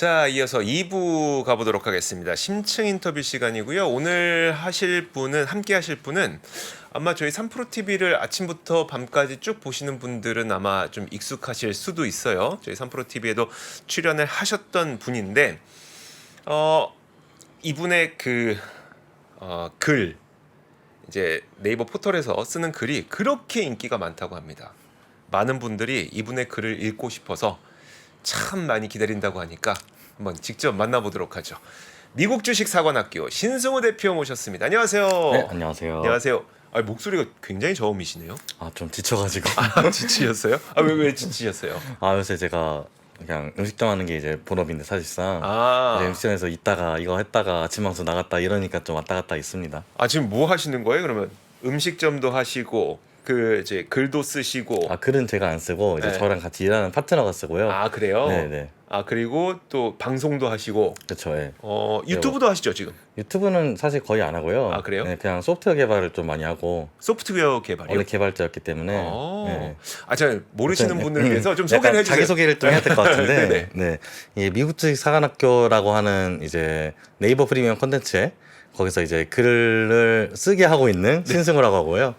자, 이어서 2부 가보도록 하겠습니다. 심층 인터뷰 시간이고요. 오늘 함께 하실 분은 아마 저희 3프로TV를 아침부터 밤까지 쭉 보시는 분들은 아마 좀 익숙하실 수도 있어요. 저희 3프로TV에도 출연을 하셨던 분인데 이분의 글, 이제 네이버 포털에서 쓰는 글이 그렇게 인기가 많다고 합니다. 많은 분들이 이분의 글을 읽고 싶어서 참 많이 기다린다고 하니까 한번 직접 만나보도록 하죠. 미국 주식 사관학교 신승우 대표 모셨습니다. 안녕하세요. 네, 안녕하세요. 안녕하세요. 목소리가 굉장히 저음이시네요. 좀 지쳐가지고. 지치셨어요? 왜 지치셨어요? 요새 제가 그냥 음식점 하는 게 이제 본업인데 사실상 이제 음식점에서 있다가 이거 했다가 아침 방송 나갔다 이러니까 좀 왔다 갔다 있습니다. 지금 뭐 하시는 거예요? 그러면 음식점도 하시고 이제 글도 쓰시고. 글은 제가 안 쓰고 이제 네. 저랑 같이 일하는 파트너가 쓰고요. 그래요? 네네. 그리고 또 방송도 하시고. 그렇죠. 네. 유튜브도 하시죠 지금? 유튜브는 사실 거의 안 하고요. 그래요? 네, 그냥 소프트웨어 개발을 좀 많이 하고. 소프트웨어 개발이요? 원래 개발자였기 때문에. 네. 잘 모르시는 어떤, 분을 위해서 좀 소개를 해주세요. 자기 소개를 좀 해야 될 것 같은데. 네네. 네. 이 미국 주식 사관학교라고 하는 이제 네이버 프리미엄 콘텐츠에 거기서 이제 글을 쓰게 하고 있는 신승우라고 하고요.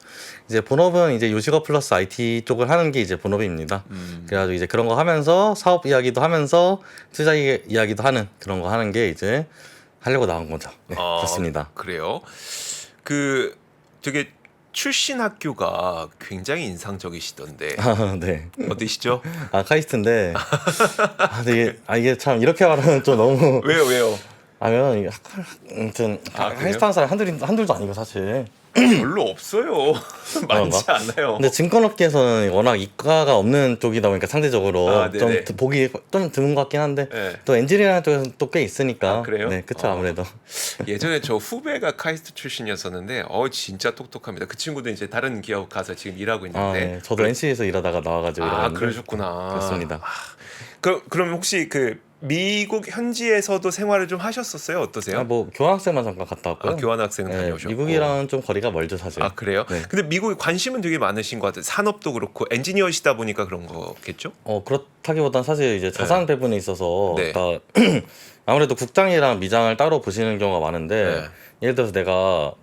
이제 본업은 이제 요식업 플러스 IT 쪽을 하는 게 이제 본업입니다. 그래가지고 이제 그런 거 하면서 사업 이야기도 하면서 투자 이야기도 하는 그런 거 하는 게 이제 하려고 나온 거죠. 네, 그렇습니다. 그래요? 되게 출신 학교가 굉장히 인상적이시던데. 네. 어디시죠? 카이스트인데. 이게 참 이렇게 말하면 좀 너무. 왜요? 아무튼 카이스트 하는 사람 한둘도 아니고 사실. 별로 없어요. 많지 않아요. 근데 증권업계에서는 워낙 이과가 없는 쪽이다 보니까 상대적으로 좀 보기 좀 드문 것 같긴 한데 네. 또 엔지니어링 쪽에서는 또 꽤 있으니까. 그래요? 네, 그쵸. 아무래도. 예전에 저 후배가 카이스트 출신이었었는데 진짜 똑똑합니다. 그 친구도 이제 다른 기업 가서 지금 일하고 있는데. 네. 저도 NC에서 일하다가 나와가지고 일하는데. 그러셨구나. 그렇습니다. 그럼 혹시 미국 현지에서도 생활을 좀 하셨었어요? 어떠세요? 교환학생만 잠깐 갔다 왔고요. 교환학생 다녀오셨고. 미국이랑은 좀 거리가 멀죠 사실. 그래요? 네. 근데 미국에 관심은 되게 많으신 것 같아요. 산업도 그렇고 엔지니어시다 보니까 그런 거겠죠? 그렇다기보단 사실 이제 자산 배분에 있어서 네. 아무래도 국장이랑 미장을 따로 보시는 경우가 많은데 예를 들어서 내가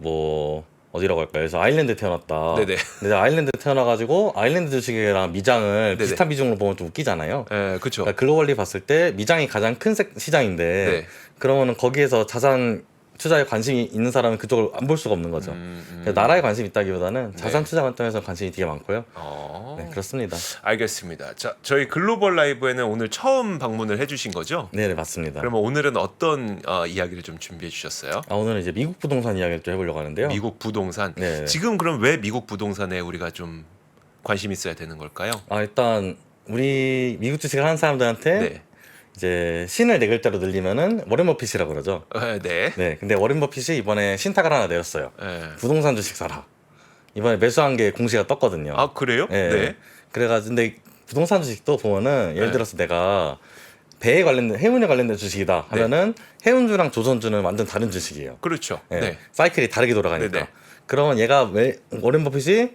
어디라고 할까요? 그래서 아일랜드 태어났다. 네네. 근데 아일랜드 태어나가지고 아일랜드 주식이랑 미장을 비슷한 비중으로 보면 좀 웃기잖아요. 네, 그렇죠. 그러니까 글로벌리 봤을 때 미장이 가장 큰 시장인데 그러면은 거기에서 자산 투자에 관심이 있는 사람은 그쪽을 안 볼 수가 없는 거죠. 나라에 관심이 있다기보다는 자산 투자 관점에서 관심이 되게 많고요. 네, 그렇습니다. 알겠습니다. 자, 저희 글로벌 라이브에는 오늘 처음 방문을 해주신 거죠? 네, 맞습니다. 그러면 오늘은 어떤 이야기를 좀 준비해 주셨어요? 오늘은 이제 미국 부동산 이야기를 좀 해보려고 하는데요. 미국 부동산. 네. 지금 그럼 왜 미국 부동산에 우리가 좀 관심 있어야 되는 걸까요? 일단 우리 미국 주식을 하는 사람들한테 이제 신을 네 글자로 늘리면은 워렌 버핏이라고 그러죠. 네. 네. 근데 워렌 버핏이 이번에 신탁을 하나 내렸어요. 부동산 주식 사라. 이번에 매수한 게 공시가 떴거든요. 그래요? 네. 그래가지고 근데 부동산 주식도 보면은 예를 들어서 내가 배에 관련된 해운에 관련된 주식이다 하면은 해운주랑 조선주는 완전 다른 주식이에요. 그렇죠. 네. 사이클이 다르게 돌아가니까. 네네. 그러면 얘가 왜 워렌 버핏이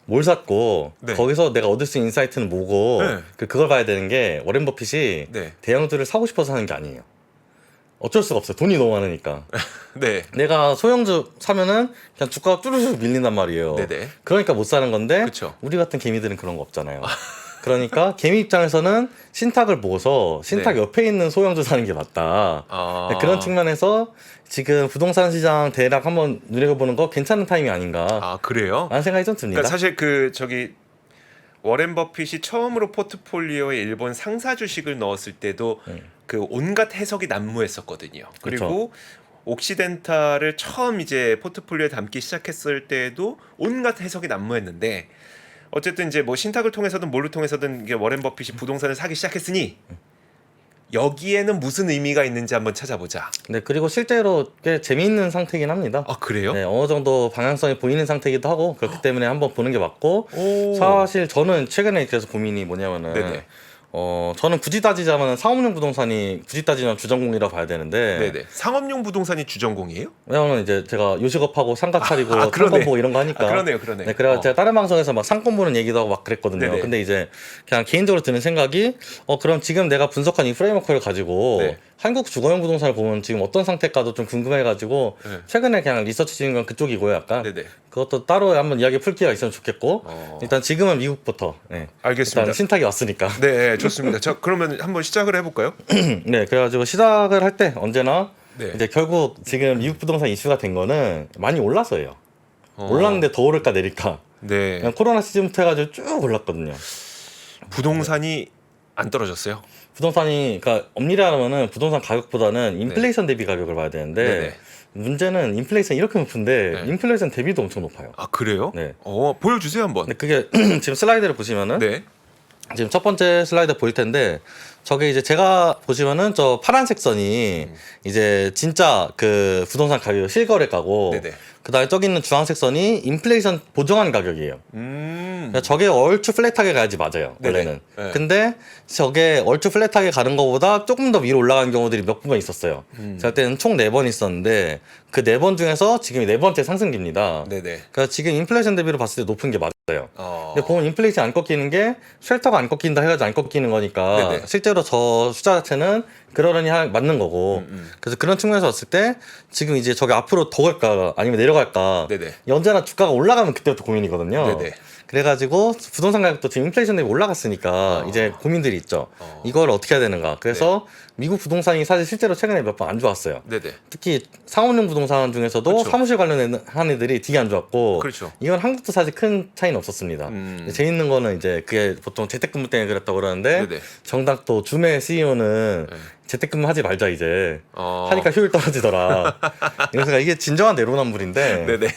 뭘 샀고 거기서 내가 얻을 수 있는 인사이트는 뭐고 그걸 봐야 되는 게 워렌 버핏이 대형주를 사고 싶어서 사는 게 아니에요. 어쩔 수가 없어요. 돈이 너무 많으니까. 내가 소형주 사면은 그냥 주가가 쭈르륵 밀린단 말이에요. 그러니까 못 사는 건데 우리 같은 개미들은 그런 거 없잖아요. 그러니까 개미 입장에서는 신탁을 보고서 신탁 옆에 있는 소형주 사는 게 맞다. 그런 측면에서 지금 부동산 시장 대략 한번 눈여겨보는 거 괜찮은 타이밍 아닌가. 그래요? 라는 생각이 좀 듭니다. 그러니까 사실 워렌 버핏이 처음으로 포트폴리오에 일본 상사 주식을 넣었을 때도 온갖 해석이 난무했었거든요. 그리고 옥시덴탈을 처음 이제 포트폴리오에 담기 시작했을 때에도 온갖 해석이 난무했는데 어쨌든 이제 신탁을 통해서든 뭘로 통해서든 이게 워렌 버핏이 부동산을 사기 시작했으니 여기에는 무슨 의미가 있는지 한번 찾아보자. 네, 그리고 실제로 꽤 재미있는 상태이긴 합니다. 그래요? 네, 어느 정도 방향성이 보이는 상태이기도 하고 그렇기 때문에 한번 보는 게 맞고 사실 저는 최근에 그래서 고민이 뭐냐면은 저는 굳이 따지자면 상업용 부동산이 굳이 따지면 주전공이라고 봐야 되는데 상업용 부동산이 주전공이에요? 왜냐면 이제 제가 요식업하고 상가 차리고 상권 보고 이런 거 하니까 그러네요. 네, 그래서 제가 다른 방송에서 막 상권 보는 얘기도 하고 막 그랬거든요. 근데 이제 그냥 개인적으로 드는 생각이 그럼 지금 내가 분석한 이 프레임워크를 가지고 한국 주거용 부동산을 보면 지금 어떤 상태일까도 좀 궁금해가지고 네. 최근에 그냥 리서치 중인 건 그쪽이고요. 약간 네네. 그것도 따로 한번 이야기 풀 기회가 있으면 좋겠고 일단 지금은 미국부터. 네. 알겠습니다. 일단 신탁이 왔으니까. 네, 좋습니다. 자, 그러면 한번 시작을 해볼까요? 네, 그래가지고 시작을 할 때 언제나 네. 이제 결국 지금 미국 부동산 이슈가 된 거는 많이 올라서예요. 올랐는데 더 오를까 내릴까. 네. 그냥 코로나 시즌부터 해가지고 쭉 올랐거든요. 부동산이 안 떨어졌어요? 부동산이 그러니까 엄밀하면은 부동산 가격보다는 인플레이션 대비 가격을 봐야 되는데 네네. 문제는 인플레이션 이렇게 높은데 네. 인플레이션 대비도 엄청 높아요. 아, 그래요? 네. 보여주세요 한번. 근데 그게 지금 슬라이드를 보시면은 네. 지금 첫 번째 슬라이드 보일 텐데 저게 이제 제가 보시면은 저 파란색 선이 이제 진짜 그 부동산 가격 실거래가고 네네. 그다음에 저기 있는 주황색 선이 인플레이션 보정한 가격이에요. 그러니까 저게 얼추 플랫하게 가야지 맞아요. 네네. 원래는. 네. 근데 저게 얼추 플랫하게 가는 것보다 조금 더 위로 올라간 경우들이 몇 번 있었어요. 제가 그때는 총 4번 있었는데 그 4번 중에서 지금 4번째 상승기입니다. 네네. 그러니까 지금 인플레이션 대비로 봤을 때 높은 게 맞아요. 어. 근데 보면 인플레이션 안 꺾이는 게 쉘터가 안 꺾인다 해가지고 안 꺾이는 거니까 네네. 실제로 저 숫자 자체는 그러려니 맞는 거고 그래서 그런 측면에서 봤을 때 지금 이제 저게 앞으로 더 갈까 아니면 내려갈까 네네. 언제나 주가가 올라가면 그때부터 고민이거든요. 네네. 그래가지고 부동산 가격도 지금 인플레이션 대비 올라갔으니까 이제 고민들이 있죠. 이걸 어떻게 해야 되는가. 그래서 미국 부동산이 사실 실제로 최근에 몇 번 안 좋았어요. 네네. 특히 상업용 부동산 중에서도 그렇죠. 사무실 관련한 애들이 되게 안 좋았고 그렇죠. 이건 한국도 사실 큰 차이는 없었습니다. 재밌는 거는 이제 그게 보통 재택근무 때문에 그랬다고 그러는데 네네. 정작 또 줌의 CEO는 네. 재택근무 하지 말자 이제 어. 하니까 효율 떨어지더라. 그래서 이게 진정한 내로남불인데 네네.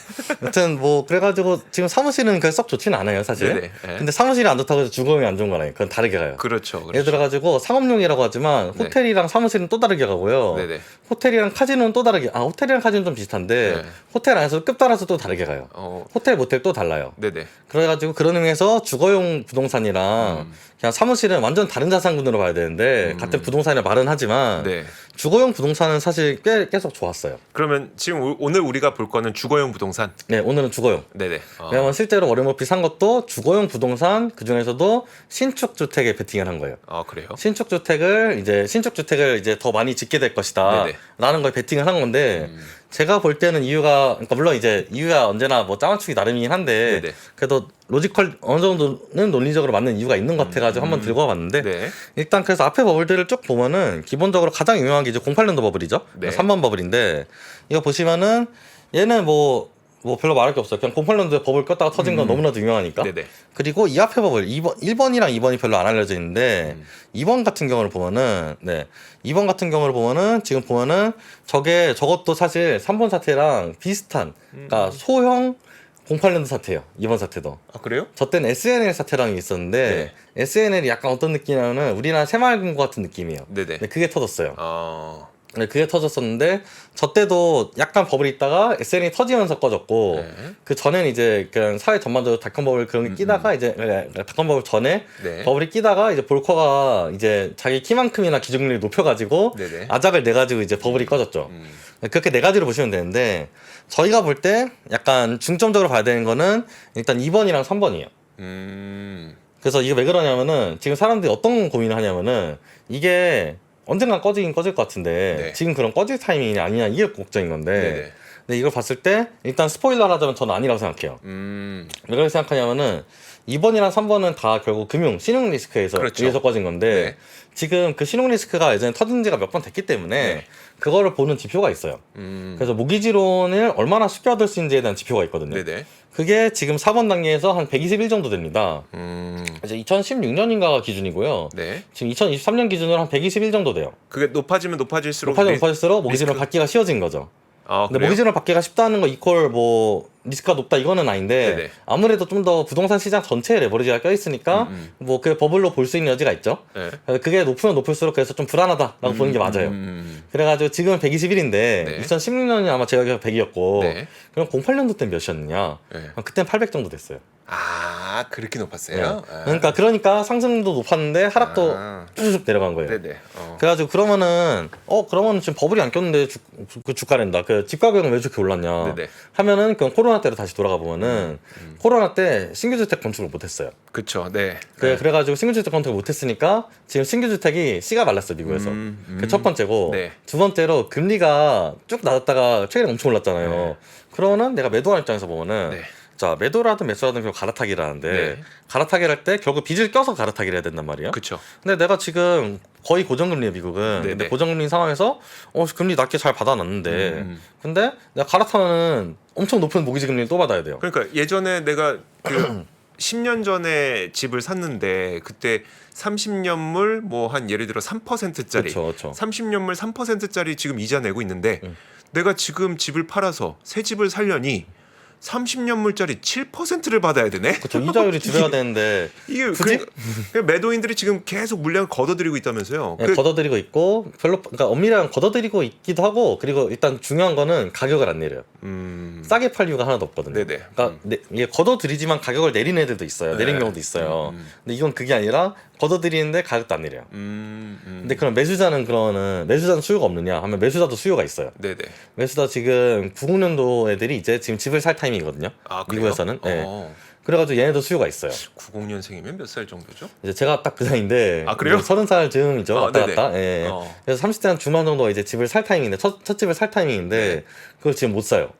여튼 뭐 그래가지고 지금 사무실은 그게 썩 좋지는 않아요 사실. 네네. 네. 근데 사무실이 안 좋다고 해서 주거용이 안 좋은 건 아니에요. 그건 다르게 가요. 그렇죠. 예를 들어가지고 상업용이라고 하지만 네. 호텔이랑 사무실은 또 다르게 가고요. 네네. 호텔이랑 카지노는 또 다르게 호텔이랑 카지노는 좀 비슷한데 네. 호텔 안에서 급 따라서 또 다르게 가요. 호텔 모텔 또 달라요. 네네. 그래가지고 그런 의미에서 주거용 부동산이랑 그냥 사무실은 완전 다른 자산군으로 봐야 되는데 같은 부동산이라 말은 하지만 네. 주거용 부동산은 사실 계속 좋았어요. 그러면 지금 오늘 우리가 볼 거는 주거용 부동산. 네, 오늘은 주거용. 네네. 왜냐면 실제로 워렌 버핏 산 것도 주거용 부동산 그 중에서도 신축 주택에 베팅을 한 거예요. 그래요? 신축 주택을 이제 더 많이 짓게 될 것이다. 네네. 라는 걸 베팅을 한 건데 제가 볼 때는 이유가 그러니까 물론 이제 이유가 언제나 뭐 짜맞추기 나름이긴 한데 네네. 그래도 로지컬 어느 정도는 논리적으로 맞는 이유가 있는 것 같아가지고 한번 들고 와봤는데 네. 일단 그래서 앞에 버블들을 쭉 보면은 기본적으로 가장 유명한 게 이제 08년도 버블이죠. 네. 3번 버블인데 이거 보시면은 얘는 뭐 별로 말할 게 없어요. 그냥 08년도에 버블 껐다가 터진 건 너무나도 유명하니까. 네네. 그리고 이 앞에 버블 1번이랑 2번이 별로 안 알려져 있는데 2번 같은 경우를 보면은 2번 같은 경우를 보면은 지금 보면은 저것도 사실 3번 사태랑 비슷한 그러니까 소형 08년도 사태예요. 2번 사태도. 그래요? 저 때는 SNL 사태라는 게 있었는데 SNL이 약간 어떤 느낌이냐면은 우리나라 새마을금고 같은 느낌이에요. 네네. 근데 그게 터졌어요. 네, 그게 터졌었는데 저 때도 약간 버블이 있다가 SNL이 터지면서 꺼졌고 네. 그 전에는 이제 그냥 사회 전반적으로 닷컴 버블 그런 게 끼다가 이제 닷컴 버블 전에 네. 버블이 끼다가 이제 볼커가 이제 자기 키만큼이나 기준금리를 높여가지고 네네. 아작을 내가지고 이제 버블이 꺼졌죠. 그렇게 네 가지로 보시면 되는데 저희가 볼 때 약간 중점적으로 봐야 되는 거는 일단 2번이랑 3번이에요. 그래서 이게 왜 그러냐면은 지금 사람들이 어떤 고민을 하냐면은 이게 언젠간 꺼지긴 꺼질 것 같은데 네. 지금 그런 꺼질 타이밍이 아니냐 이게 걱정인 건데 네네. 근데 이걸 봤을 때 일단 스포일러를 하자면 저는 아니라고 생각해요. 왜 그렇게 생각하냐면은 2번이랑 3번은 다 결국 신용 리스크에서 그렇죠. 위에서 꺼진 건데 네. 지금 그 신용 리스크가 예전에 터진 지가 몇 번 됐기 때문에 네. 그거를 보는 지표가 있어요. 그래서 모기지론을 얼마나 쉽게 얻을 수 있는지에 대한 지표가 있거든요. 네네. 그게 지금 4번 단계에서 한 121 정도 됩니다. 이제 2016년인가가 기준이고요. 네. 지금 2023년 기준으로 한 121 정도 돼요. 그게 높아지면 높아질수록 높아질수록 모기지론 받기가 쉬워진 거죠. 근데 그래요? 모기지론 받기가 쉽다는 거 이퀄 뭐 리스크가 높다 이거는 아닌데 네네. 아무래도 좀 더 부동산 시장 전체에 레버리지가 껴있으니까 뭐 그 버블로 볼 수 있는 여지가 있죠. 네. 그게 높으면 높을수록 그래서 좀 불안하다라고 보는 게 맞아요. 그래가지고 지금은 121인데 네. 2016년이 아마 제가 기억 100이었고 네. 그럼 08년도 때 몇이었느냐? 네. 그때는 800 정도 됐어요. 그렇게 높았어요? 그러니까 상승도 높았는데 하락도 쭉 내려간 거예요. 네네. 그래가지고 그러면은 그러면 지금 버블이 안 꼈는데 그 주가랜다. 그 집 가격은 왜 이렇게 올랐냐? 네네. 하면은 그건 코로나 코로나 때로 다시 돌아가 보면은 코로나 때 신규 주택 건축을 못했어요. 그렇죠. 네. 그래가지고 신규 주택 건축을 못했으니까 지금 신규 주택이 씨가 말랐어 미국에서. 그 첫 번째고 네. 두 번째로 금리가 쭉 낮았다가 최근에 엄청 올랐잖아요. 네. 그러면 내가 매도하는 입장에서 보면은 네. 자 매도라든 매수라든 결국 갈아타기를 하는데 네. 갈아타기를 할 때 결국 빚을 껴서 갈아타기를 해야 된단 말이에요. 그렇죠. 근데 내가 지금 거의 고정금리에 미국은. 네네. 근데 고정금리 상황에서 금리 낮게 잘 받아놨는데 근데 내가 갈아타면은 엄청 높은 모기지 금리를 또 받아야 돼요. 그러니까 예전에 내가 그 10년 전에 집을 샀는데 그때 30년물 뭐 한 예를 들어 3%짜리 그쵸. 30년물 3%짜리 지금 이자 내고 있는데 내가 지금 집을 팔아서 새 집을 살려니 30년물짜리 7%를 받아야 되네. 그렇죠. 이자율이 줄여야 되는데 이게 굳이? 그 매도인들이 지금 계속 물량을 걷어들이고 있다면서요. 네, 걷어들이고 있고 그러니까 엄밀한 걷어들이고 있기도 하고 그리고 일단 중요한 거는 가격을 안 내려요. 싸게 팔 이유가 하나도 없거든요. 네네. 그러니까 이게 걷어들이지만 가격을 내리는 애들도 있어요. 내린 경우도 있어요. 근데 이건 그게 아니라 걷어들이는데 가격도 안 내려요. 근데 그럼 매수자는 수요가 없느냐 하면 매수자도 수요가 있어요. 네네. 매수자 지금 90년도 애들이 이제 지금 집을 살 타이밍이거든요. 아, 미국에서는. 네. 그래가지고 얘네도 수요가 있어요. 90년생이면 몇 살 정도죠? 이제 제가 딱 그 나이인데. 아, 그래요? 30살 즈음이죠. 왔다 네네. 갔다. 예. 그래서 30대 한 중반 정도가 이제 집을 살 타이밍인데 첫 집을 살 타이밍인데 네. 그걸 지금 못 사요.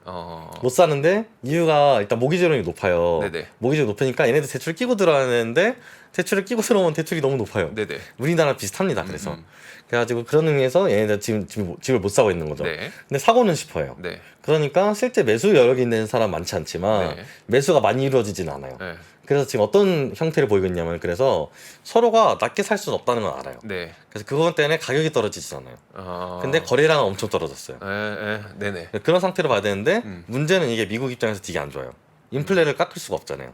못 사는데 이유가 일단 모기지론이 높아요. 네네. 모기지론이 높으니까 얘네들 대출 끼고 들어야 되는데 대출을 끼고 들어오면 대출이 너무 높아요. 네네. 우리나라 비슷합니다. 그래서 그래가지고 그런 의미에서 얘네들 지금 집을 못 사고 있는 거죠. 네. 근데 사고는 싶어요. 네. 그러니까 실제 매수 여력이 있는 사람 많지 않지만 네. 매수가 많이 이루어지진 않아요. 네. 그래서 지금 어떤 형태를 보이고 있냐면 그래서 서로가 낮게 살 수는 없다는 건 알아요. 네. 그래서 그것 때문에 가격이 떨어지지 않아요. 아. 근데 거래량은 엄청 떨어졌어요. 네네. 그런 상태로 봐야 되는데 문제는 이게 미국 입장에서 되게 안 좋아요. 인플레를 깎을 수가 없잖아요.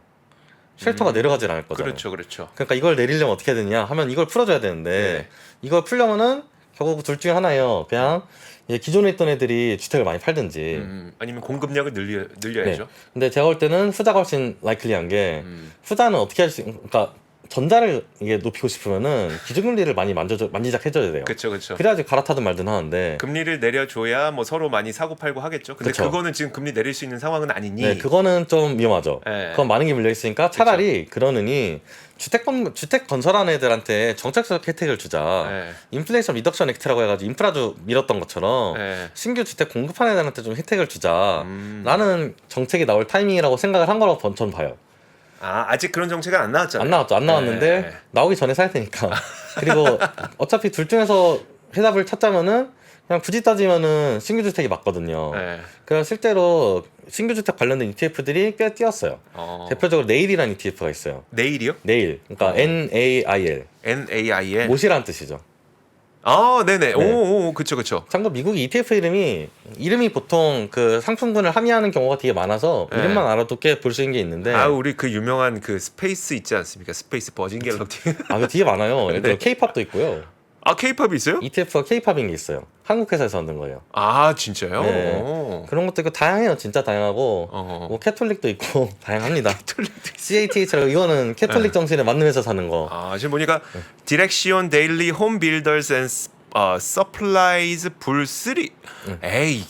쉘터가 내려가질 않을 거잖아요. 그렇죠. 그러니까 이걸 내리려면 어떻게 해야 되냐 하면 이걸 풀어줘야 되는데 네. 이걸 풀려면은 결국 둘 중에 하나예요. 그냥 기존에 있던 애들이 주택을 많이 팔든지 아니면 공급량을 늘려야죠. 네. 근데 제가 볼 때는 후자가 훨씬 라이클리한 게 후자는 어떻게 할 수 그러니까 전자를 이게 높이고 싶으면은 기준금리를 많이 만지작해줘야 돼요. 그렇죠. 그래야지 갈아타든 말든 하는데 금리를 내려줘야 뭐 서로 많이 사고 팔고 하겠죠. 근데 그쵸. 그거는 지금 금리 내릴 수 있는 상황은 아니니. 네, 그거는 좀 위험하죠. 네. 그건 많은 게 물려 있으니까 차라리 그러느니 주택 건설하는 애들한테 정책적 혜택을 주자. 네. 인플레이션 리덕션 액트라고 해가지고 인프라주 밀었던 것처럼 네. 신규 주택 공급하는 애들한테 좀 혜택을 주자. 라는 정책이 나올 타이밍이라고 생각을 한 거라고 전 봐요. 아직 그런 정책은 안 나왔잖아요. 안 나왔죠. 안 나왔는데 네. 나오기 전에 사야 되니까. 그리고 어차피 둘 중에서 해답을 찾자면은 그냥 굳이 따지면은 신규 주택이 맞거든요. 네. 그래서 실제로 신규 주택 관련된 ETF들이 꽤 뛰었어요. 대표적으로 네일이라는 ETF가 있어요. 내일이요? 네일. 그러니까 NAIL. NAIL. 못이라는 뜻이죠. 네네. 네. 오, 그쵸. 참고 미국 ETF 이름이 보통 그 상품군을 함의하는 경우가 되게 많아서 네. 이름만 알아도 꽤 볼 수 있는 게 있는데. 우리 그 유명한 그 스페이스 있지 않습니까? 스페이스 버진 갤럭시. 그거 되게 많아요. 예를 들어 네. K-팝도 있고요. K-팝이 있어요? ETF가 K-팝인 게 있어요. 한국 회사에서 만든 거예요. 진짜요? 네. 오. 그런 것도 있고 다양해요. 진짜 다양하고 뭐 캐톨릭도 있고 다양합니다. CATH라고 이거는 캐톨릭 정신에 맞는 회사 사는 거. 지금 보니까 디렉시온 데일리 홈 빌더스 앤 서플라이즈 불 3. 에이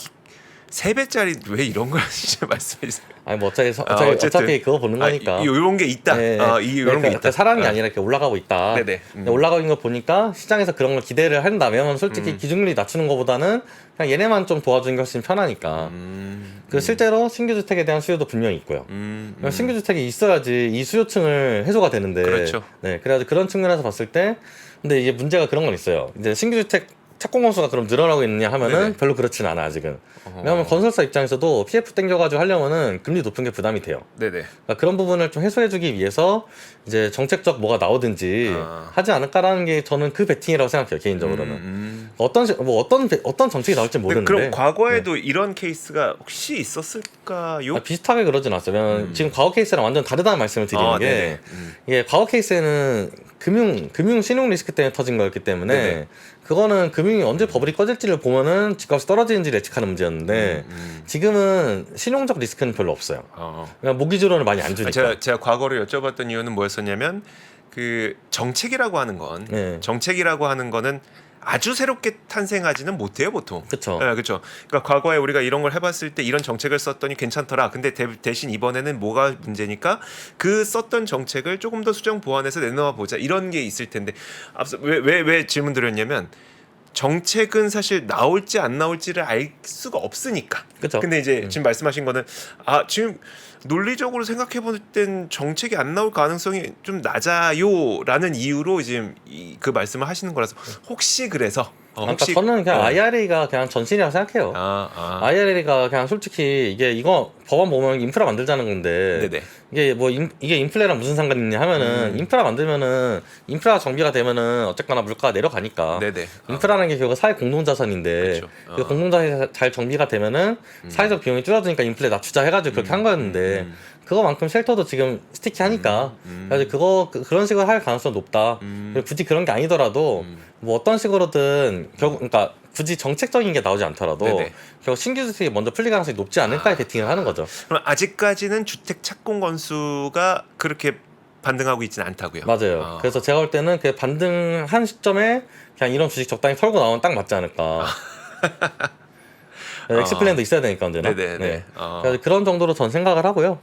3배짜리 왜 이런 걸 진짜 말씀해 주세요. 아니 뭐 어차피 그거 보는 거니까. 이런 게 있다. 네. 이런 게 있다. 사람이 아니라 이렇게 올라가고 있다. 네네. 근데 올라가고 있는 거 보니까 시장에서 그런 걸 기대를 한다면 솔직히 기준금리 낮추는 것보다는 그냥 얘네만 좀 도와주는 게 훨씬 편하니까. 그 실제로 신규 주택에 대한 수요도 분명히 있고요. 신규 주택이 있어야지 이 수요층을 해소가 되는데. 그렇죠. 네, 그래가지고 그런 측면에서 봤을 때, 근데 이게 문제가 그런 건 있어요. 이제 신규 주택 착공 건수가 그럼 늘어나고 있느냐 하면은 네네. 별로 그렇지는 않아 아직은. 왜냐하면 건설사 입장에서도 PF 땡겨가지고 하려면은 금리 높은 게 부담이 돼요. 네네. 그러니까 그런 부분을 좀 해소해주기 위해서 이제 정책적 뭐가 나오든지 하지 않을까라는 게 저는 그 베팅이라고 생각해요 개인적으로는. 어떤 정책이 나올지 모르는데. 그럼 과거에도 이런 케이스가 혹시 있었을까요? 비슷하게 그러진 않았어요. 왜냐면 지금 과거 케이스랑 완전 다르다는 말씀을 드리는 게 네네. 이게 과거 케이스에는 금융 신용 리스크 때문에 터진 거였기 때문에 네네. 그거는 금융이 언제 버블이 꺼질지를 보면은 집값이 떨어지는지를 예측하는 문제였는데 지금은 신용적 리스크는 별로 없어요. 그냥 모기지론을 많이 안 주니까. 제가 과거를 여쭤봤던 이유는 뭐였었냐면 그 정책이라고 하는 건 네. 정책이라고 하는 거는 아주 새롭게 탄생하지는 못해요 보통. 그렇죠. 네, 그렇죠. 그러니까 과거에 우리가 이런 걸 해봤을 때 이런 정책을 썼더니 괜찮더라. 근데 대신 이번에는 뭐가 문제니까 그 썼던 정책을 조금 더 수정 보완해서 내놓아 보자. 이런 게 있을 텐데 앞서 왜 질문 드렸냐면 정책은 사실 나올지 안 나올지를 알 수가 없으니까. 그렇죠. 근데 이제 지금 말씀하신 거는 지금 논리적으로 생각해 볼 땐 정책이 안 나올 가능성이 좀 낮아요라는 이유로 지금 그 말씀을 하시는 거라서 혹시 그래서 그러니까 저는 그냥 IRA가 그냥 전신이라고 생각해요. IRA가 그냥 솔직히 이거 법안 보면 인프라 만들자는 건데 네네. 이게 인플레랑 무슨 상관이 있냐 하면은 인프라 만들면은 인프라 정비가 되면은 어쨌거나 물가가 내려가니까. 네네. 인프라는 게 결국 사회 공동자산인데 그렇죠. 그 공동자산이 잘 정비가 되면은 사회적 비용이 줄어드니까 인플레 낮추자 해가지고 그렇게 한 거였는데 그거만큼 쉘터도 지금 스티키하니까 그래서 그런 식으로 할 가능성이 높다. 굳이 그런 게 아니더라도 뭐 어떤 식으로든 결국 그러니까 굳이 정책적인 게 나오지 않더라도 네네. 결국 신규 주택이 먼저 풀릴 가능성이 높지 않을까 베팅을 하는 거죠. 그럼 아직까지는 주택 착공 건수가 그렇게 반등하고 있지는 않다고요. 맞아요. 그래서 제가 볼 때는 그 반등한 시점에 그냥 이런 주식 적당히 털고 나오면 딱 맞지 않을까. 엑스플랜도 있어야 되니까 언제나. 네네. 네. 그래서 그런 정도로 전 생각을 하고요.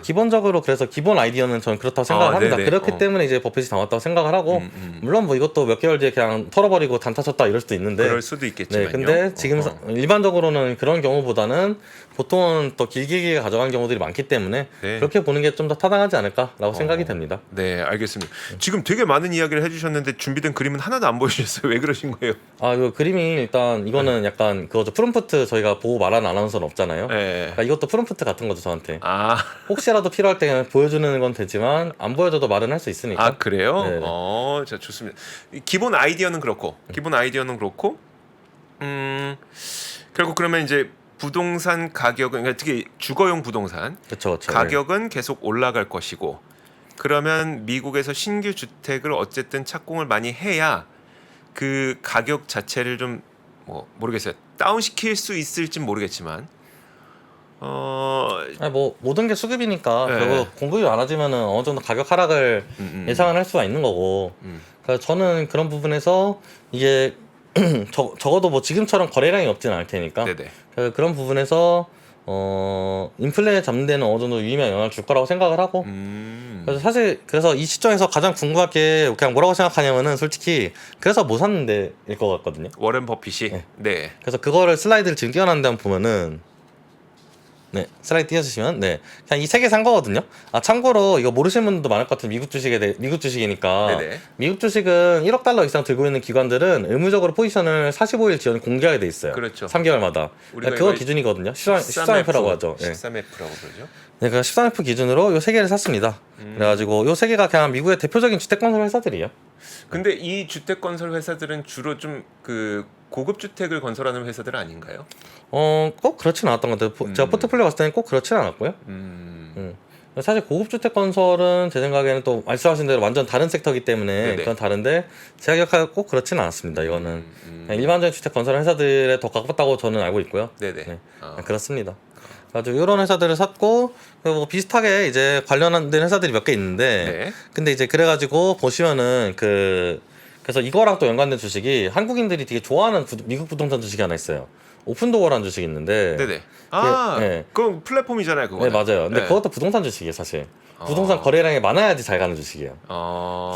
기본적으로 그래서 기본 아이디어는 저는 그렇다고 생각을 합니다. 네네. 그렇기 때문에 이제 버핏이 나왔다고 생각을 하고 물론 뭐 이것도 몇 개월 뒤에 그냥 털어버리고 단타 쳤다 이럴 수도 있는데. 그럴 수도 있겠지만요. 네. 근데 지금 일반적으로는 그런 경우보다는 보통은 더 길게 가져간 경우들이 많기 때문에 네. 그렇게 보는 게 좀 더 타당하지 않을까라고 생각이 됩니다. 네, 알겠습니다. 지금 되게 많은 이야기를 해주셨는데 준비된 그림은 하나도 안 보여주셨어요. 왜 그러신 거예요? 이 그림이 일단 이거는 약간 그거죠. 프롬프트 저희가 보고 말하는 아나운서는 없잖아요. 네. 그러니까 이것도 프롬프트 같은 거죠 저한테. 아, 혹시라도 필요할 때 보여주는 건 되지만 안 보여줘도 말은 할 수 있으니까. 그래요? 네네. 자, 좋습니다. 기본 아이디어는 그렇고, 결국 그러면 이제 부동산 가격은 그러니까 특히 주거용 부동산 그쵸. 가격은 계속 올라갈 것이고, 그러면 미국에서 신규 주택을 어쨌든 착공을 많이 해야 그 가격 자체를 좀 뭐 모르겠어요. 다운시킬 수 있을진 모르겠지만 뭐 모든 게 수급이니까 네. 결국 공급이 많아지면은 어느 정도 가격 하락을 예상을 할 수가 있는 거고. 그래서 저는 그런 부분에서 이게 적어도 뭐 지금처럼 거래량이 없지는 않을 테니까. 네네. 그런 부분에서 인플레 잡는 데는 어느 정도 유의미한 영향을 줄 거라고 생각을 하고. 그래서 사실 이 시점에서 가장 궁금한 게 그냥 뭐라고 생각하냐면은 솔직히 그래서 뭐 샀는데일 것 같거든요. 워렌 버핏이 네. 그래서 그거를 슬라이드를 지금 띄워놨는데 한번 보면은 네, 슬라이드 띄워주시면 그냥 이 세 개 산 거거든요. 참고로 이거 모르시는 분들도 많을 것 같은 미국 주식이니까. 네네. 미국 주식은 1억 달러 이상 들고 있는 기관들은 의무적으로 포지션을 45일 지연 공개하게 돼 있어요. 그렇죠. 3개월마다. 그거 기준이거든요. 13F라고 하죠. 13F라고 그러죠. 네, 그래서 13F 기준으로 요 세 개를 샀습니다. 그래가지고 요 세 개가 그냥 미국의 대표적인 주택 건설 회사들이에요. 근데 이 주택 건설 회사들은 주로 좀 그 고급 주택을 건설하는 회사들 아닌가요? 꼭 그렇진 않았던 것 같아요. 제가 포트폴리오 봤을 때는 꼭 그렇진 않았고요. 사실 고급 주택 건설은 제 생각에는 또 말씀하신 대로 완전 다른 섹터이기 때문에 네네. 그건 다른데 제가 기억하기에 꼭 그렇지는 않았습니다. 이거는 그냥 일반적인 주택 건설 회사들에 더 가깝다고 저는 알고 있고요. 네네. 네, 그렇습니다. 가지고 이런 회사들을 샀고 그리고 비슷하게 이제 관련된 회사들이 몇 개 있는데 네. 근데 이제 그래가지고 보시면은 그래서 이거랑 또 연관된 주식이 한국인들이 되게 좋아하는 미국 부동산 주식이 하나 있어요. 오픈도어라는 주식이 있는데 네네. 네. 그건 플랫폼이잖아요, 그거. 네, 맞아요. 근데 네. 그것도 부동산 주식이에요, 사실. 부동산 거래량이 많아야지 잘 가는 주식이에요.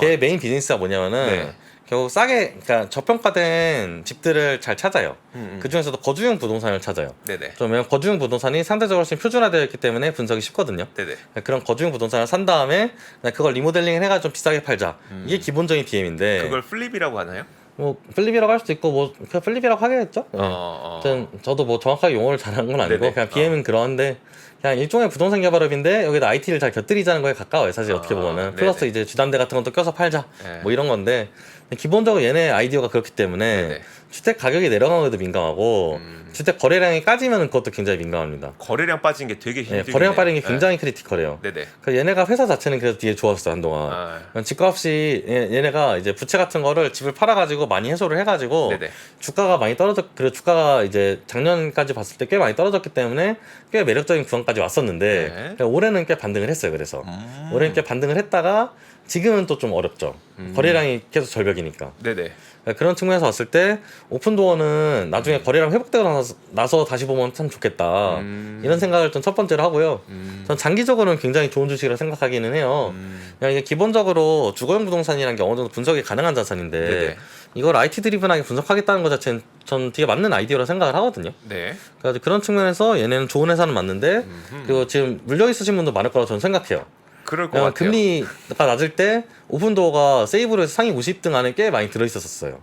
걔 메인 비즈니스가 뭐냐면은 네. 결국 그러니까 저평가된 집들을 잘 찾아요. 그 중에서도 거주용 부동산을 찾아요. 네네. 그러면 거주용 부동산이 상대적으로 좀 표준화되어 있기 때문에 분석이 쉽거든요. 네네. 그런 거주용 부동산을 산 다음에 그걸 리모델링을 해가지고 좀 비싸게 팔자. 이게 기본적인 DM인데. 그걸 플립이라고 하나요? 뭐 플립이라고 할 수도 있고 뭐 그냥 플립이라고 하겠죠. 아무튼 저도 뭐 정확하게 용어를 잘하는 건 아니고 네네. 그냥 BM은 그런데 그냥 일종의 부동산 개발업인데 여기다 IT를 잘 곁들이자는 거에 가까워요. 사실 어떻게 보면은 플러스 이제 주담대 같은 것도 껴서 팔자 네. 뭐 이런 건데 기본적으로 얘네 아이디어가 그렇기 때문에 네네. 주택 가격이 내려가는 것도 민감하고 주택 거래량이 까지면 그것도 굉장히 민감합니다. 거래량 빠진 게 되게 힘들겠네요. 거래량 빠진 게 굉장히 크리티컬해요. 네네. 그래서 얘네가 회사 자체는 그래서 뒤에 좋았어요 한동안. 집값이 얘네가 이제 부채 같은 거를 집을 팔아가지고 많이 해소를 해가지고 네네. 주가가 많이 그리고 주가가 이제 작년까지 봤을 때 꽤 많이 떨어졌기 때문에 꽤 매력적인 구간까지 왔었는데 올해는 꽤 반등을 했어요. 그래서 올해는 꽤 반등을 했다가 지금은 또 좀 어렵죠. 거래량이 계속 절벽이니까. 네네. 그런 측면에서 봤을 때 오픈도어는 나중에 거래량 회복되고 나서 다시 보면 참 좋겠다. 이런 생각을 좀 첫 번째로 하고요. 전 장기적으로는 굉장히 좋은 주식이라고 생각하기는 해요. 그냥 이게 기본적으로 주거용 부동산이라는 게 어느 정도 분석이 가능한 자산인데 네네. 이걸 IT 드리븐하게 분석하겠다는 것 자체는 전 되게 맞는 아이디어라 생각을 하거든요. 네. 그래서 그런 측면에서 얘네는 좋은 회사는 맞는데 그리고 지금 물려 있으신 분도 많을 거라고 저는 생각해요. 그럴 것 같아요. 금리가 낮을 때 오픈도어가 세이브로 해서 상위 50등 안에 꽤 많이 들어있었어요.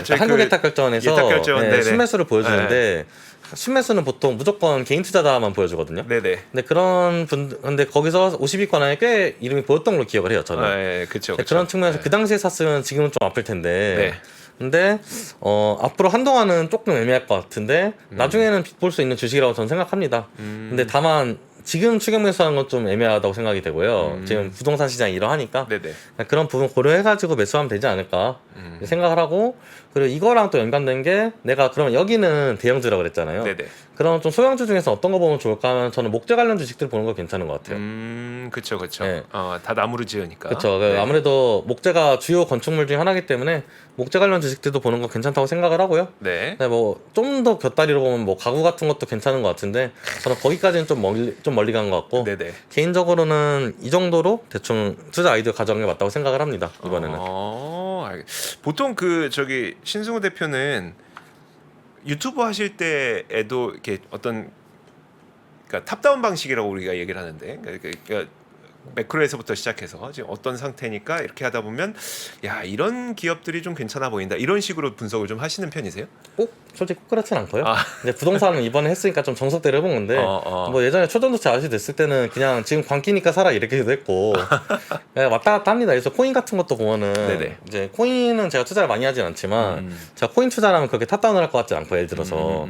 저희 한국예탁결정원에서 예탁결정원, 순매수를 보여주는데 순매수는 보통 무조건 개인 투자자만 보여주거든요. 네네. 근데 거기서 50위권 안에 꽤 이름이 보였던 걸로 기억을 해요. 저는. 그렇죠. 그런 측면에서 그 당시에 샀으면 지금은 좀 아플 텐데. 근데 앞으로 한동안은 조금 애매할 것 같은데 나중에는 볼 수 있는 주식이라고 저는 생각합니다. 근데 다만 지금 추격 매수하는 건 좀 애매하다고 생각이 되고요. 지금 부동산 시장이 이러하니까 네네. 그런 부분 고려해가지고 매수하면 되지 않을까 생각을 하고, 그리고 이거랑 또 연관된 게 내가 그러면 여기는 대형주라고 그랬잖아요. 네네. 그럼 좀 소형주 중에서 어떤 거 보면 좋을까 하면 저는 목재 관련 주식들 보는 거 괜찮은 것 같아요. 그쵸. 네. 다 나무로 지으니까. 그렇죠. 네. 아무래도 목재가 주요 건축물 중에 하나이기 때문에 목재 관련 주식들도 보는 거 괜찮다고 생각을 하고요. 네. 좀 더 곁다리로 보면 뭐 가구 같은 것도 괜찮은 것 같은데 저는 거기까지는 좀 멀리 간 것 같고 네네. 개인적으로는 이 정도로 대충 투자 아이디어 가져간 게 맞다고 생각을 합니다. 이번에는. 보통 신승우 대표는 유튜브 하실 때에도 이렇게 어떤 그러니까 탑다운 방식이라고 우리가 얘기를 하는데 그러니까 매크로에서부터 시작해서 지금 어떤 상태니까 이렇게 하다 보면 야 이런 기업들이 좀 괜찮아 보인다 이런 식으로 분석을 좀 하시는 편이세요? 솔직히 꼭 그렇진 않고요. 근데 부동산은 이번에 했으니까 좀 정석대로 해본 건데 뭐 예전에 초전도체 아저씨 됐을 때는 그냥 지금 광기니까 사라 이렇게도 했고 왔다 갔다 합니다. 그래서 코인 같은 것도 보면은 네네. 이제 코인은 제가 투자를 많이 하진 않지만 제가 코인 투자라면 그렇게 탑다운을 할 것 같지 않고 예를 들어서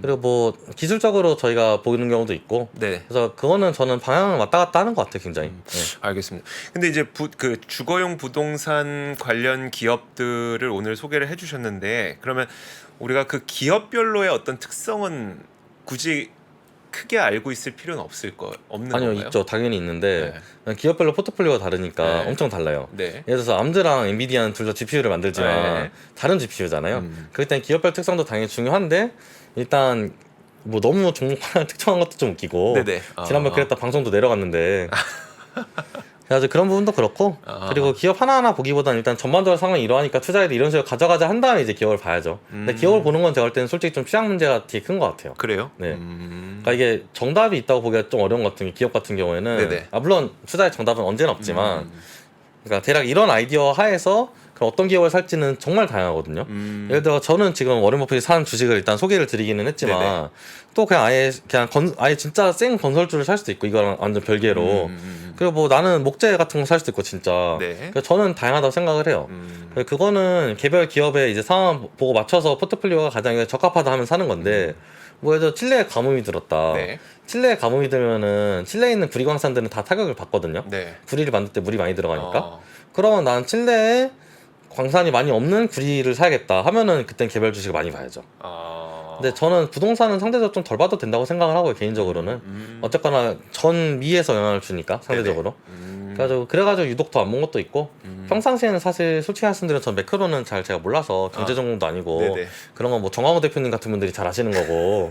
그리고 뭐 기술적으로 저희가 보이는 경우도 있고 네. 그래서 그거는 저는 방향을 왔다 갔다 하는 것 같아요. 굉장히. 알겠습니다. 근데 이제 그 주거용 부동산 관련 기업들을 오늘 소개를 해주셨는데 그러면 우리가 그 기업별로의 어떤 특성은 굳이 크게 알고 있을 필요는 없는 아니요, 건가요? 있죠. 당연히 있는데 기업별로 포트폴리오가 다르니까 엄청 달라요. 네. 예를 들어서 암드랑 엔비디아는 둘 다 GPU를 만들지만 다른 GPU잖아요. 그렇기 때문에 기업별 특성도 당연히 중요한데 일단 뭐 너무 종목 하나 특정한 것도 좀 웃기고 네네. 지난번 그랬다 방송도 내려갔는데 그래서 그런 부분도 그렇고 그리고 기업 하나하나 보기보다는 일단 전반적으로 상황이 이러하니까 투자에도 이런 식으로 가져가자 한 다음에 이제 기업을 봐야죠. 근데 기업을 보는 건 제가 볼 때는 솔직히 좀 취향 문제가 되게 큰 것 같아요. 그래요? 네. 그러니까 이게 정답이 있다고 보기가 좀 어려운 것 같은 게 기업 같은 경우에는 네네. 물론 투자의 정답은 언제나 없지만 그러니까 대략 이런 아이디어 하에서 그럼 어떤 기업을 살지는 정말 다양하거든요. 예를 들어 저는 지금 워렌 버핏이 산 주식을 일단 소개를 드리기는 했지만 네네. 또 그냥 아예 진짜 생 건설주를 살 수도 있고 이거랑 완전 별개로 그리고 뭐 나는 목재 같은 거 살 수도 있고 진짜. 네. 그래서 저는 다양하다고 생각을 해요. 그거는 개별 기업의 이제 상황 보고 맞춰서 포트폴리오가 가장 적합하다 하면 사는 건데 뭐 예를 들어 칠레에 가뭄이 들었다. 네. 칠레에 가뭄이 들면은 칠레에 있는 구리광산들은 다 타격을 받거든요. 네. 구리를 만들 때 물이 많이 들어가니까. 그러면 난 칠레에 광산이 많이 없는 구리를 사야겠다 하면은 그땐 개별 주식을 많이 봐야죠. 근데 저는 부동산은 상대적으로 좀 덜 봐도 된다고 생각을 하고요, 개인적으로는. 어쨌거나 전 미에서 영향을 주니까 상대적으로. 그래가지고 유독 더 안 본 것도 있고 평상시에는 사실 솔직히 말씀드리면 전 매크로는 잘 제가 몰라서 경제 전공도 아니고 네네. 그런 건 뭐 정광호 대표님 같은 분들이 잘 아시는 거고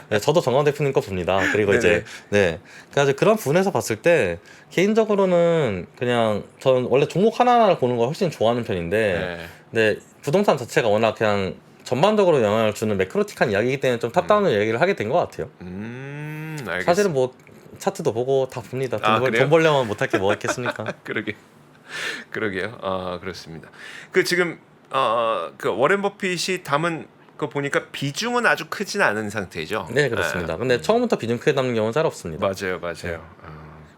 네, 저도 정광호 대표님 거 봅니다. 그리고 이제 그래가지고 그런 부분에서 봤을 때 개인적으로는 그냥 전 원래 종목 하나하나를 보는 걸 훨씬 좋아하는 편인데 근데 부동산 자체가 워낙 그냥 전반적으로 영향을 주는 매크로틱한 이야기이기 때문에 좀 탑다운을 얘기를 하게 된 것 같아요. 알겠습니다. 사실은 뭐 차트도 보고 다 봅니다. 그래요? 돈 벌려면 못할 게 뭐가 있겠습니까? 그러게요. 그렇습니다. 지금 그 워렌 버핏이 담은 거 보니까 비중은 아주 크진 않은 상태죠. 네, 그렇습니다. 근데 처음부터 비중 크게 담는 경우는 잘 없습니다. 맞아요.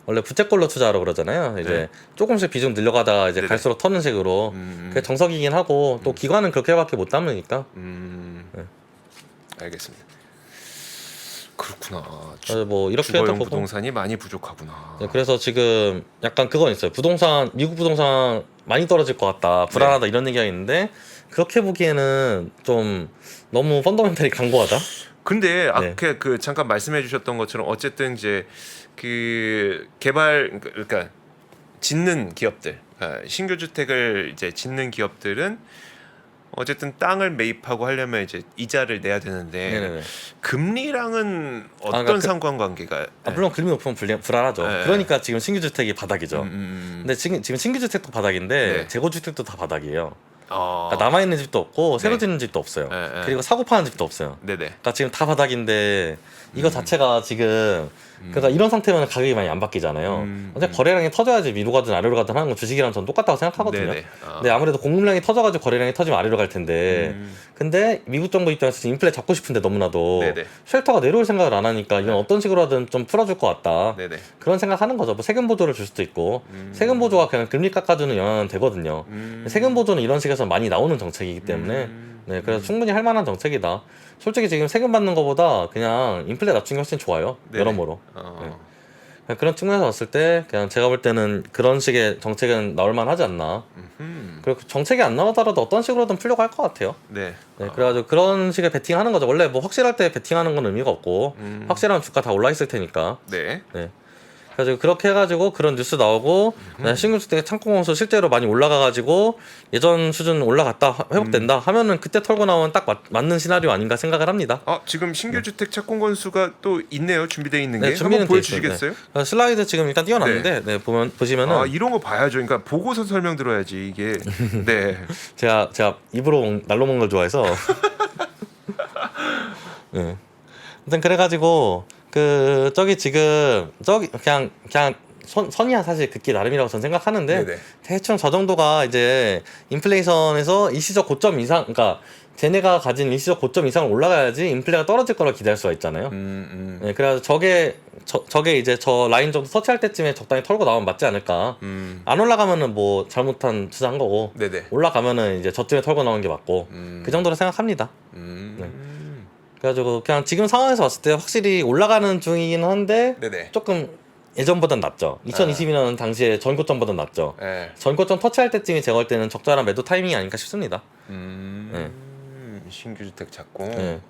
원래 부채꼴로 투자하라고 그러잖아요. 이제 조금씩 비중 늘려가다가 이제 갈수록 터는 식으로 그게 정석이긴 하고 또 기관은 그렇게밖에 못 담으니까. 알겠습니다. 그렇구나. 뭐 이렇게 해도 주거용 보고 부동산이 많이 부족하구나. 그래서 지금 약간 그건 있어요. 미국 부동산 많이 떨어질 것 같다, 불안하다 이런 얘기가 있는데 그렇게 보기에는 좀 너무 펀더멘털이 강고하다. 근데 아까 잠깐 말씀해주셨던 것처럼 어쨌든 이제 그 개발 그러니까 짓는 기업들, 신규 주택을 이제 짓는 기업들은 어쨌든 땅을 매입하고 하려면 이제 이자를 내야 되는데 네네네. 금리랑은 어떤 그러니까 상관관계가? 물론 금리 높으면 불안하죠. 그러니까 지금 신규 주택이 바닥이죠. 근데 지금 신규 주택도 바닥인데 네. 재고 주택도 다 바닥이에요. 그러니까 남아 있는 집도 없고 새로 네. 짓는 집도 없어요. 네. 그리고 사고 파는 집도 없어요. 네네. 그러니까 지금 다 바닥인데 이거 자체가 지금 그러니까 이런 상태면 가격이 많이 안 바뀌잖아요. 근데 거래량이 터져야지 위로 가든 아래로 가든 하는 건 주식이랑 전 똑같다고 생각하거든요. 네네. 근데 아무래도 공급량이 터져가지고 거래량이 터지면 아래로 갈 텐데 근데 미국 정부 입장에서 인플레 잡고 싶은데 너무나도 네네. 쉘터가 내려올 생각을 안 하니까 이건 어떤 식으로 하든 좀 풀어줄 것 같다. 네네. 그런 생각하는 거죠. 뭐 세금 보조를 줄 수도 있고 세금 보조가 그냥 금리 깎아주는 영향은 되거든요. 세금 보조는 이런 식에서 많이 나오는 정책이기 때문에 네, 그래서 충분히 할 만한 정책이다. 솔직히 지금 세금 받는 것보다 그냥 인플레 낮춘 게 훨씬 좋아요. 네네. 여러모로. 네. 그런 측면에서 봤을 때 그냥 제가 볼 때는 그런 식의 정책은 나올 만하지 않나. 그리고 정책이 안 나오더라도 어떤 식으로든 풀려고 할 것 같아요. 네. 네, 그래가지고 그런 식의 베팅하는 거죠. 원래 뭐 확실할 때 베팅하는 건 의미가 없고 확실하면 주가 다 올라 있을 테니까. 네. 네. 그래가지고 그렇게 해가지고 그런 뉴스 나오고 신규 주택 창고 건수 실제로 많이 올라가가지고 예전 수준 올라갔다 회복된다 하면은 그때 털고 나오면 딱 맞는 시나리오 아닌가 생각을 합니다. 지금 신규 주택 착공 건수가 또 있네요. 준비되어 있는 게. 네, 준비는 한번 보여주시겠어요? 네. 슬라이드 지금 일단 띄워놨는데 네, 보시면은 이런 거 봐야죠. 그러니까 보고서 설명 들어야지 이게. 네. 제가 입으로 날로 먹는 걸 좋아해서. 네. 일단 그래가지고 저기 지금 그냥 선이야 사실 긋기 나름이라고 저는 생각하는데 네네. 대충 저 정도가 이제 인플레이션에서 일시적 고점 이상, 그러니까 쟤네가 가진 일시적 고점 이상을 올라가야지 인플레가 떨어질 거라 기대할 수가 있잖아요. 네, 그래서 저게 이제 저 라인 정도 터치할 때쯤에 적당히 털고 나오면 맞지 않을까. 안 올라가면은 뭐 잘못한 투자한 거고, 네네. 올라가면은 이제 저쯤에 털고 나오는 게 맞고, 그 정도로 생각합니다. 네. 그래가지고 그냥 지금 상황에서 봤을 때 확실히 올라가는 중이긴 한데 네네. 조금 예전보단 낫죠. 2022년 당시에 전고점보단 낫죠. 네. 전고점 터치할 때쯤이 제가 볼 때는 적절한 매도 타이밍이 아닐까 싶습니다. 네. 신규 주택 착공. 네.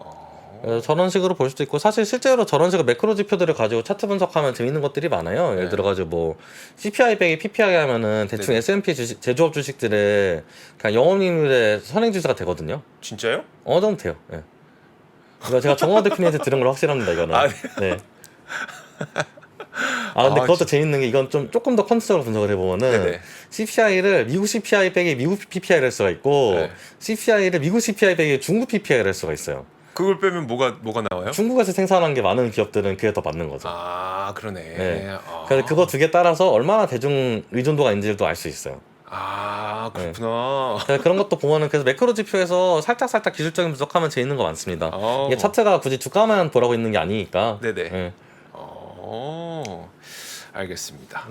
그래서 저런 식으로 볼 수도 있고 사실 실제로 저런 식으로 매크로 지표들을 가지고 차트 분석하면 재밌는 것들이 많아요. 예를 들어가지고 뭐 CPI 빼기 PPI 하면은 대충 네네. S&P 주식, 제조업 주식들의 그냥 영업이익률의 선행지수가 되거든요. 진짜요? 어느 정도 돼요. 네. 이거 제가 정화 대표님한테 들은 걸 확실합니다. 이거는. 네. 근데 그것도 재밌는 게 이건 조금 더 컨셉으로 분석을 해보면은 네네. CPI를 미국 CPI 빼기 미국 PPI를 할 수가 있고 네. CPI를 미국 CPI 빼기 중국 PPI를 할 수가 있어요. 그걸 빼면 뭐가 나와요? 중국에서 생산한 게 많은 기업들은 그게 더 맞는 거죠. 그러네. 네. 그래서 그거 두 개 따라서 얼마나 대중 의존도가 있는지도 알 수 있어요. 그렇구나. 네. 그런 것도 보면은 그래서 매크로 지표에서 살짝 기술적인 분석하면 재밌는 거 많습니다. 이게 차트가 굳이 주가만 보라고 있는 게 아니니까. 네네. 네. 알겠습니다.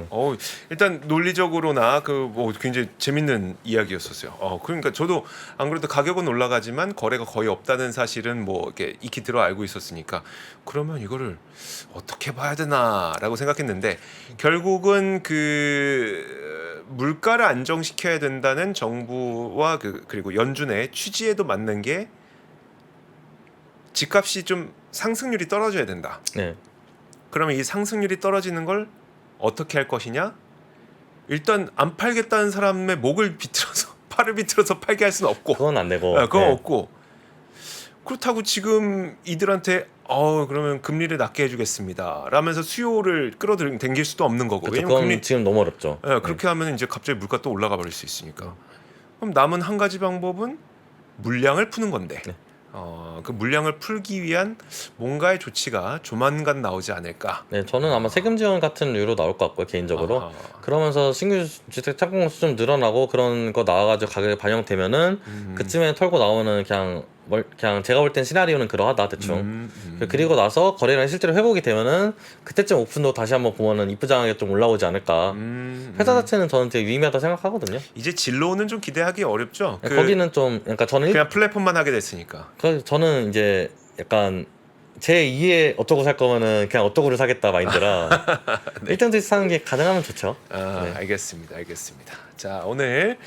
일단 논리적으로나 뭐 굉장히 재밌는 이야기였었어요. 그러니까 저도 안 그래도 가격은 올라가지만 거래가 거의 없다는 사실은 뭐 이렇게 익히 들어 알고 있었으니까 그러면 이거를 어떻게 봐야 되나라고 생각했는데 결국은 물가를 안정시켜야 된다는 정부와 그리고 연준의 취지에도 맞는 게 집값이 좀 상승률이 떨어져야 된다. 네. 그러면 이 상승률이 떨어지는 걸 어떻게 할 것이냐? 일단 안 팔겠다는 사람의 팔을 비틀어서 팔게 할 수는 없고. 그건 안 되고. 그건 없고. 그렇다고 지금 이들한테 그러면 금리를 낮게 해주겠습니다. 라면서 수요를 끌어당길 수도 없는 거고. 그쵸, 그건 지금 너무 어렵죠. 그렇게 하면 이제 갑자기 물가 또 올라가 버릴 수 있으니까. 그럼 남은 한 가지 방법은 물량을 푸는 건데. 네. 그 물량을 풀기 위한 뭔가의 조치가 조만간 나오지 않을까. 네, 저는 아마 세금 지원 같은 류로 나올 것 같고요, 개인적으로. 그러면서 신규 주택 착공 건수 좀 늘어나고 그런 거 나와가지고 가격이 반영되면은 그쯤에 털고 나오는 그냥 제가 볼 땐 시나리오는 그러하다 대충. 그리고 나서 거래량이 실제로 회복이 되면은 그때쯤 오픈도 다시 한번 보면은 이쁘장하게 좀 올라오지 않을까. 회사 자체는 저는 되게 유의미하다 생각하거든요. 이제 진로는 좀 기대하기 어렵죠. 거기는 좀 그러니까 저는 그냥 플랫폼만 하게 됐으니까. 저는 이제 약간 제 2에 어쩌고 살 거면은 그냥 어쩌고를 사겠다 마인드라. 네. 1등 주식 사는 게 가능하면 좋죠. 알겠습니다. 자, 오늘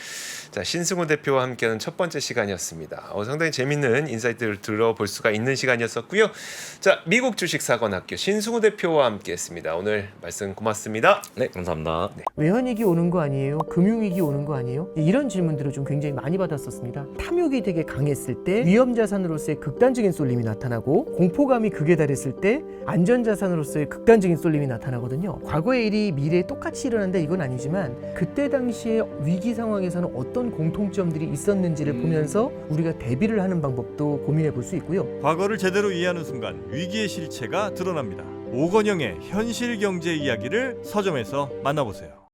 자, 신승우 대표와 함께하는 첫 번째 시간이었습니다. 상당히 재밌는 인사이트를 들어볼 수가 있는 시간이었었고요. 자, 미국 주식사관학교 신승우 대표와 함께했습니다. 오늘 말씀 고맙습니다. 네, 감사합니다. 네. 외환위기 오는 거 아니에요? 금융위기 오는 거 아니에요? 이런 질문들을 좀 굉장히 많이 받았었습니다. 탐욕이 되게 강했을 때 위험자산으로서의 극단적인 쏠림이 나타나고 공포감이 극에 달했을 때 안전자산으로서의 극단적인 쏠림이 나타나거든요. 과거의 일이 미래에 똑같이 일어난다 이건 아니지만 그때 당시에 위기 상황에서는 어떤 공통점들이 있었는지를 보면서 우리가 대비를 하는 방법도 고민해 볼 수 있고요. 과거를 제대로 이해하는 순간 위기의 실체가 드러납니다. 오건영의 현실 경제 이야기를 서점에서 만나보세요.